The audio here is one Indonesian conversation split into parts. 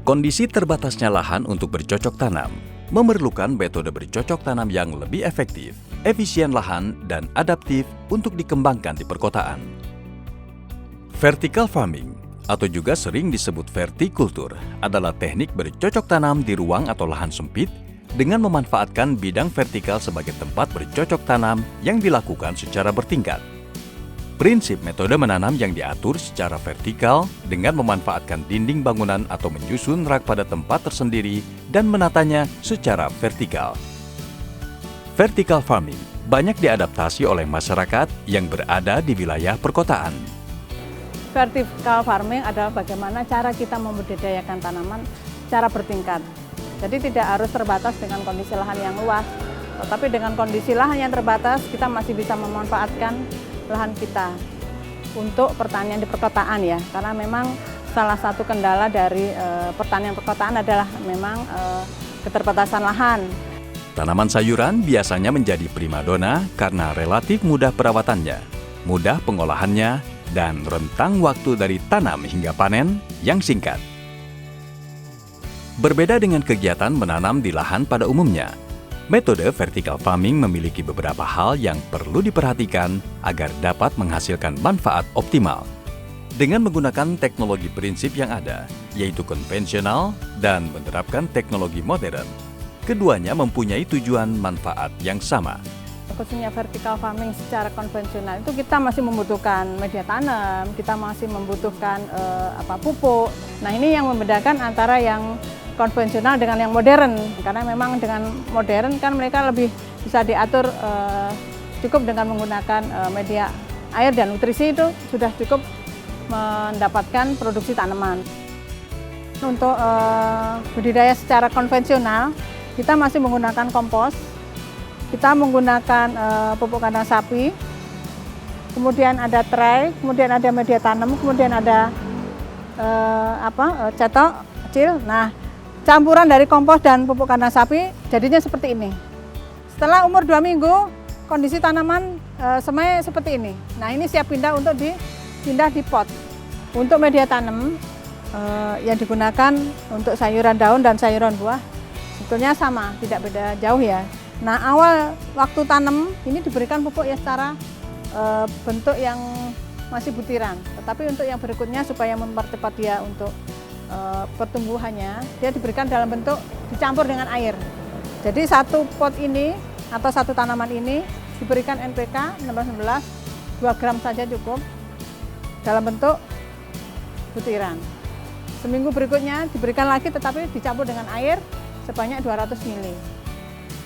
Kondisi terbatasnya lahan untuk bercocok tanam memerlukan metode bercocok tanam yang lebih efektif, efisien lahan, dan adaptif untuk dikembangkan di perkotaan. Vertical farming, atau juga sering disebut vertikultur, adalah teknik bercocok tanam di ruang atau lahan sempit dengan memanfaatkan bidang vertikal sebagai tempat bercocok tanam yang dilakukan secara bertingkat. Prinsip metode menanam yang diatur secara vertikal dengan memanfaatkan dinding bangunan atau menyusun rak pada tempat tersendiri dan menatanya secara vertikal. Vertical farming banyak diadaptasi oleh masyarakat yang berada di wilayah perkotaan. Vertical farming adalah bagaimana cara kita membudidayakan tanaman secara bertingkat. Jadi tidak harus terbatas dengan kondisi lahan yang luas, tetapi dengan kondisi lahan yang terbatas kita masih bisa memanfaatkan lahan kita untuk pertanian di perkotaan ya, karena memang salah satu kendala dari pertanian perkotaan adalah memang keterbatasan lahan. Tanaman sayuran biasanya menjadi primadona karena relatif mudah perawatannya, mudah pengolahannya, dan rentang waktu dari tanam hingga panen yang singkat. Berbeda dengan kegiatan menanam di lahan pada umumnya, metode vertical farming memiliki beberapa hal yang perlu diperhatikan agar dapat menghasilkan manfaat optimal. Dengan menggunakan teknologi prinsip yang ada, yaitu konvensional dan menerapkan teknologi modern, keduanya mempunyai tujuan manfaat yang sama. Khususnya vertical farming secara konvensional itu kita masih membutuhkan media tanam, kita masih membutuhkan pupuk. Nah ini yang membedakan antara yang konvensional dengan yang modern, karena memang dengan modern kan mereka lebih bisa diatur cukup dengan menggunakan media air dan nutrisi itu sudah cukup mendapatkan produksi tanaman. Untuk budidaya secara konvensional kita masih menggunakan kompos, kita menggunakan pupuk kandang sapi, kemudian ada tray, kemudian ada media tanam, kemudian ada cetok kecil. Nah, campuran dari kompos dan pupuk kandang sapi jadinya seperti ini. Setelah umur 2 minggu, kondisi tanaman semai seperti ini. Nah ini siap pindah untuk dipindah di pot. Untuk media tanam yang digunakan untuk sayuran daun dan sayuran buah sebetulnya sama, tidak beda jauh ya. Nah awal waktu tanam ini diberikan pupuk ya secara bentuk yang masih butiran. Tetapi untuk yang berikutnya supaya mempercepat dia untuk pertumbuhannya, dia diberikan dalam bentuk dicampur dengan air. Jadi satu pot ini atau satu tanaman ini diberikan NPK 16-16, 2 gram saja cukup dalam bentuk butiran. Seminggu berikutnya diberikan lagi tetapi dicampur dengan air sebanyak 200 ml.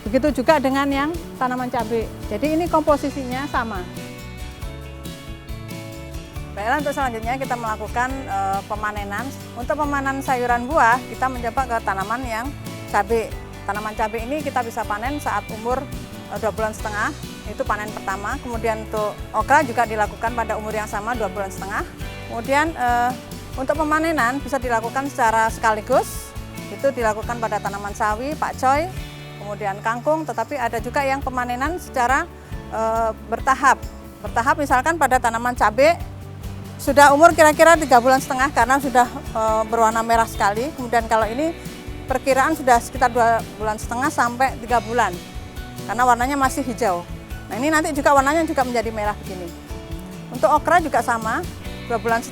Begitu juga dengan yang tanaman cabai. Jadi ini komposisinya sama. Baiklah, untuk selanjutnya kita melakukan pemanenan. Untuk pemanen sayuran buah, kita mencoba ke tanaman yang cabai. Tanaman cabai ini kita bisa panen saat umur 2,5 bulan, itu panen pertama. Kemudian untuk okra juga dilakukan pada umur yang sama, 2,5 bulan. Kemudian untuk pemanenan bisa dilakukan secara sekaligus, itu dilakukan pada tanaman sawi, pakcoy, kemudian kangkung, tetapi ada juga yang pemanenan secara bertahap. Bertahap misalkan pada tanaman cabai, sudah umur kira-kira 3,5 bulan karena sudah berwarna merah sekali. Kemudian kalau ini perkiraan sudah sekitar 2,5 bulan sampai 3 bulan karena warnanya masih hijau. Nah ini nanti juga warnanya juga menjadi merah begini. Untuk okra juga sama, 2,5 bulan.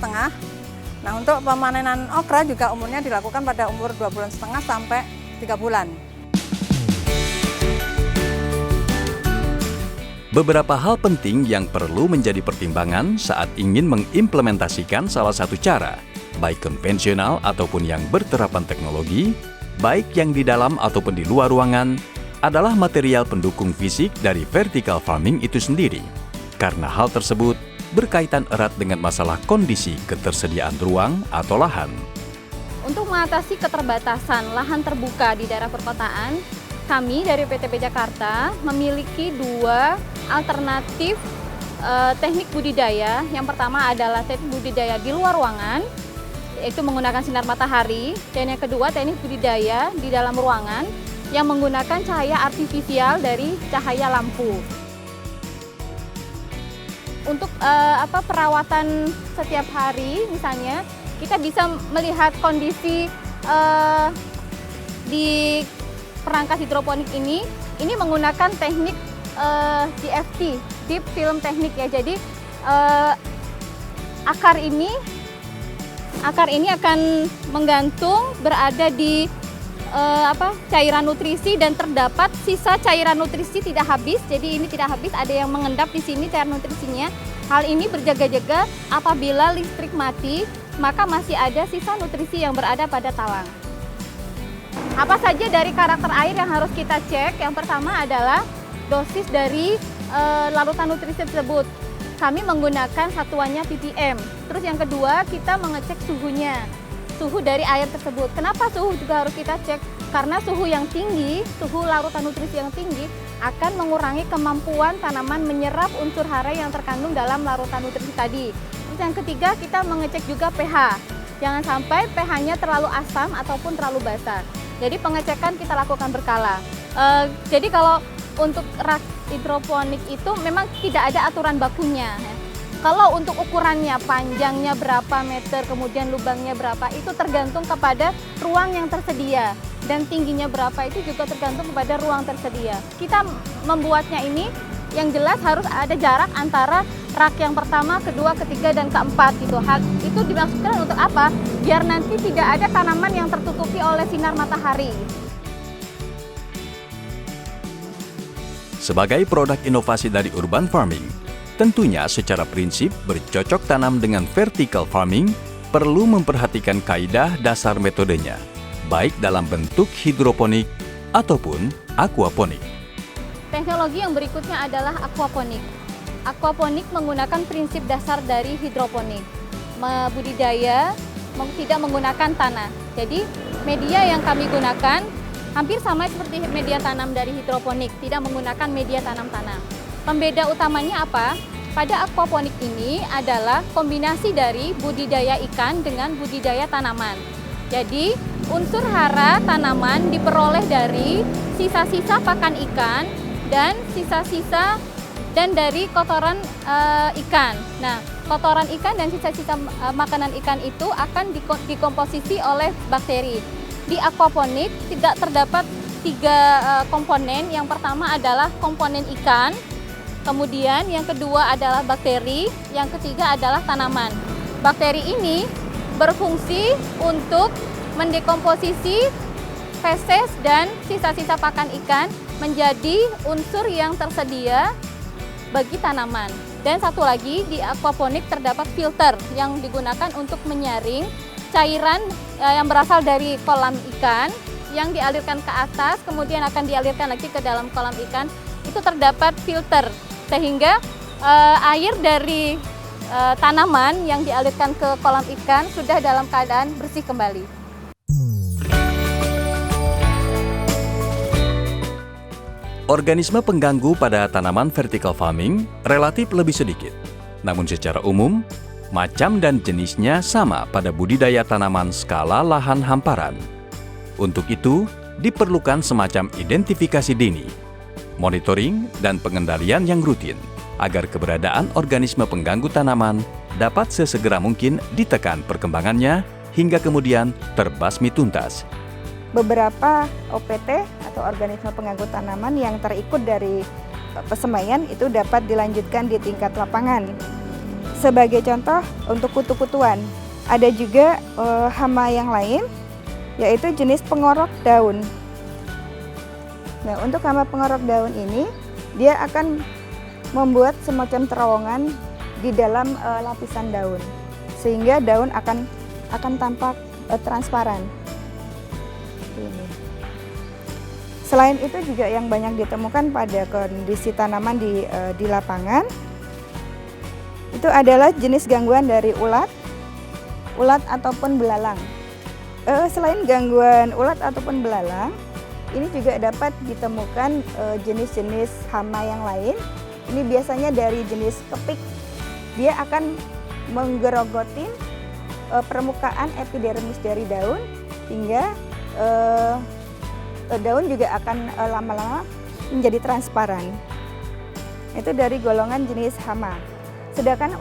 Nah untuk pemanenan okra juga umurnya dilakukan pada umur 2,5 bulan sampai 3 bulan. Beberapa hal penting yang perlu menjadi pertimbangan saat ingin mengimplementasikan salah satu cara, baik konvensional ataupun yang berterapan teknologi, baik yang di dalam ataupun di luar ruangan, adalah material pendukung fisik dari vertical farming itu sendiri. Karena hal tersebut berkaitan erat dengan masalah kondisi ketersediaan ruang atau lahan. Untuk mengatasi keterbatasan lahan terbuka di daerah perkotaan, kami dari PTP Jakarta memiliki 2 alternatif teknik budidaya. Yang pertama adalah teknik budidaya di luar ruangan, yaitu menggunakan sinar matahari. Dan yang kedua teknik budidaya di dalam ruangan yang menggunakan cahaya artifisial dari cahaya lampu. Untuk perawatan setiap hari misalnya, kita bisa melihat kondisi di perangkat hidroponik ini menggunakan teknik DFT, Deep Film Technique ya. Jadi akar ini akan menggantung berada di cairan nutrisi dan terdapat sisa cairan nutrisi tidak habis. Jadi ini tidak habis, ada yang mengendap di sini cairan nutrisinya. Hal ini berjaga-jaga apabila listrik mati, maka masih ada sisa nutrisi yang berada pada talang. Apa saja dari karakter air yang harus kita cek? Yang pertama adalah dosis dari larutan nutrisi tersebut. Kami menggunakan satuannya ppm. Terus yang kedua, kita mengecek suhunya, suhu dari air tersebut. Kenapa suhu juga harus kita cek? Karena suhu yang tinggi, suhu larutan nutrisi yang tinggi akan mengurangi kemampuan tanaman menyerap unsur hara yang terkandung dalam larutan nutrisi tadi. Terus yang ketiga, kita mengecek juga pH. Jangan sampai pH-nya terlalu asam ataupun terlalu basa. Jadi pengecekan kita lakukan berkala. Jadi kalau untuk rak hidroponik itu memang tidak ada aturan bakunya. Kalau untuk ukurannya, panjangnya berapa meter, kemudian lubangnya berapa, itu tergantung kepada ruang yang tersedia. Dan tingginya berapa itu juga tergantung kepada ruang tersedia. Kita membuatnya ini, yang jelas harus ada jarak antara rak yang pertama, kedua, ketiga, dan keempat gitu. Itu dimaksudkan untuk apa? Biar nanti tidak ada tanaman yang tertutupi oleh sinar matahari. Sebagai produk inovasi dari urban farming, tentunya secara prinsip bercocok tanam dengan vertical farming perlu memperhatikan kaidah dasar metodenya, baik dalam bentuk hidroponik ataupun aquaponik. Teknologi yang berikutnya adalah aquaponik. Aquaponik menggunakan prinsip dasar dari hidroponik. Budidaya tidak menggunakan tanah. Jadi media yang kami gunakan hampir sama seperti media tanam dari hidroponik, tidak menggunakan media tanam. Pembeda utamanya apa? Pada aquaponik ini adalah kombinasi dari budidaya ikan dengan budidaya tanaman. Jadi unsur hara tanaman diperoleh dari sisa-sisa pakan ikan dan sisa-sisa dan dari kotoran ikan. Nah, kotoran ikan dan sisa-sisa makanan ikan itu akan dikomposisi oleh bakteri. Di aquaponik tidak terdapat 3 komponen. Yang pertama adalah komponen ikan, kemudian yang kedua adalah bakteri, yang ketiga adalah tanaman. Bakteri ini berfungsi untuk mendekomposisi feses dan sisa-sisa pakan ikan menjadi unsur yang tersedia bagi tanaman. Dan satu lagi, di aquaponik terdapat filter yang digunakan untuk menyaring cairan yang berasal dari kolam ikan yang dialirkan ke atas, kemudian akan dialirkan lagi ke dalam kolam ikan. Itu terdapat filter sehingga air dari tanaman yang dialirkan ke kolam ikan sudah dalam keadaan bersih kembali. Organisme pengganggu pada tanaman vertical farming relatif lebih sedikit. Namun secara umum, macam dan jenisnya sama pada budidaya tanaman skala lahan hamparan. Untuk itu, diperlukan semacam identifikasi dini, monitoring, dan pengendalian yang rutin agar keberadaan organisme pengganggu tanaman dapat sesegera mungkin ditekan perkembangannya hingga kemudian terbasmi tuntas. Beberapa OPT atau organisme pengganggu tanaman yang terikut dari persemaian itu dapat dilanjutkan di tingkat lapangan. Sebagai contoh untuk kutu-kutuan, ada juga hama yang lain yaitu jenis pengorok daun. Nah, untuk hama pengorok daun ini dia akan membuat semacam terowongan di dalam lapisan daun sehingga daun akan tampak transparan. Ini. Selain itu juga yang banyak ditemukan pada kondisi tanaman di lapangan itu adalah jenis gangguan dari ulat ataupun belalang. Selain gangguan ulat ataupun belalang, ini juga dapat ditemukan jenis-jenis hama yang lain. Ini biasanya dari jenis kepik. Dia akan menggerogoti permukaan epidermis dari daun hingga daun juga akan lama-lama menjadi transparan. Itu dari golongan jenis hama. Sedangkan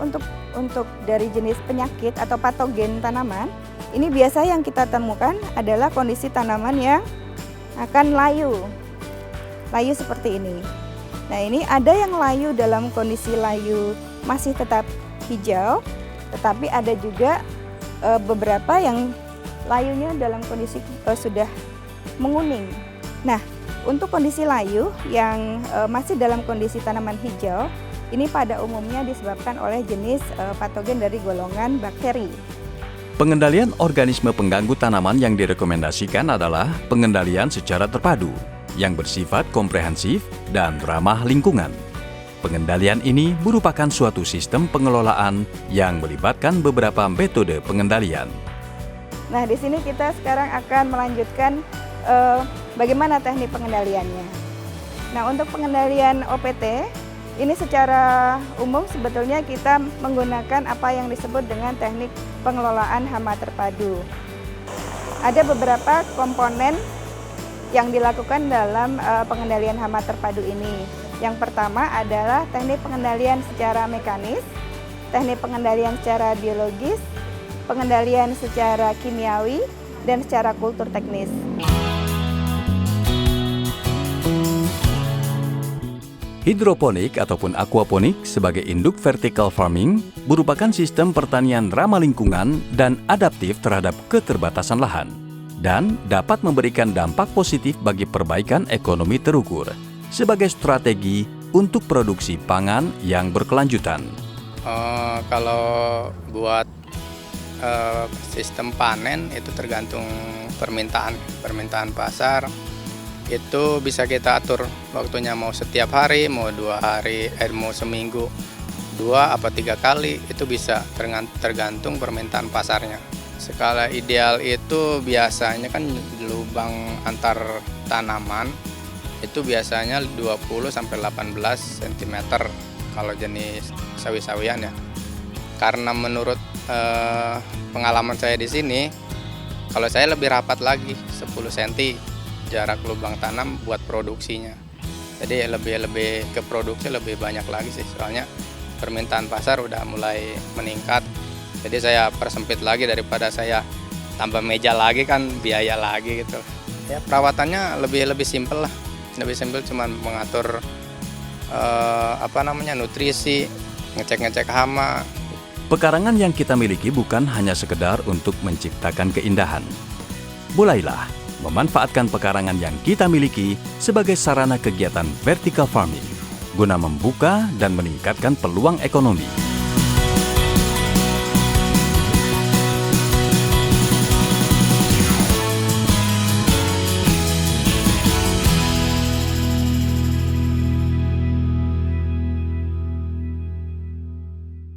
untuk dari jenis penyakit atau patogen tanaman, ini biasa yang kita temukan adalah kondisi tanaman yang akan layu seperti ini. Nah, ini ada yang layu dalam kondisi layu masih tetap hijau, tetapi ada juga beberapa yang layunya dalam kondisi sudah menguning. Nah, untuk kondisi layu yang masih dalam kondisi tanaman hijau, ini pada umumnya disebabkan oleh jenis patogen dari golongan bakteri. Pengendalian organisme pengganggu tanaman yang direkomendasikan adalah pengendalian secara terpadu, yang bersifat komprehensif dan ramah lingkungan. Pengendalian ini merupakan suatu sistem pengelolaan yang melibatkan beberapa metode pengendalian. Nah, di sini kita sekarang akan melanjutkan bagaimana teknik pengendaliannya. Nah, untuk pengendalian OPT, ini secara umum sebetulnya kita menggunakan apa yang disebut dengan teknik pengelolaan hama terpadu. Ada beberapa komponen yang dilakukan dalam pengendalian hama terpadu ini. Yang pertama adalah teknik pengendalian secara mekanis, teknik pengendalian secara biologis, pengendalian secara kimiawi, dan secara kultur teknis. Hidroponik ataupun aquaponik sebagai induk vertical farming merupakan sistem pertanian ramah lingkungan dan adaptif terhadap keterbatasan lahan dan dapat memberikan dampak positif bagi perbaikan ekonomi terukur sebagai strategi untuk produksi pangan yang berkelanjutan. Kalau buat sistem panen itu tergantung permintaan pasar. Itu bisa kita atur waktunya, mau setiap hari, mau 2 hari, mau seminggu 2 apa 3 kali, itu bisa tergantung permintaan pasarnya. Skala ideal itu biasanya kan lubang antar tanaman itu biasanya 20 sampai 18 cm kalau jenis sawi-sawian ya. Karena menurut pengalaman saya di sini, kalau saya lebih rapat lagi 10 cm jarak lubang tanam buat produksinya. Jadi lebih ke produksi lebih banyak lagi sih, soalnya permintaan pasar udah mulai meningkat. Jadi saya persempit lagi daripada saya tambah meja lagi, kan biaya lagi gitu. Ya perawatannya lebih simpel lah. Lebih simpel, cuman mengatur nutrisi, ngecek hama. Pekarangan yang kita miliki bukan hanya sekedar untuk menciptakan keindahan. Mulailah memanfaatkan pekarangan yang kita miliki sebagai sarana kegiatan vertical farming guna membuka dan meningkatkan peluang ekonomi.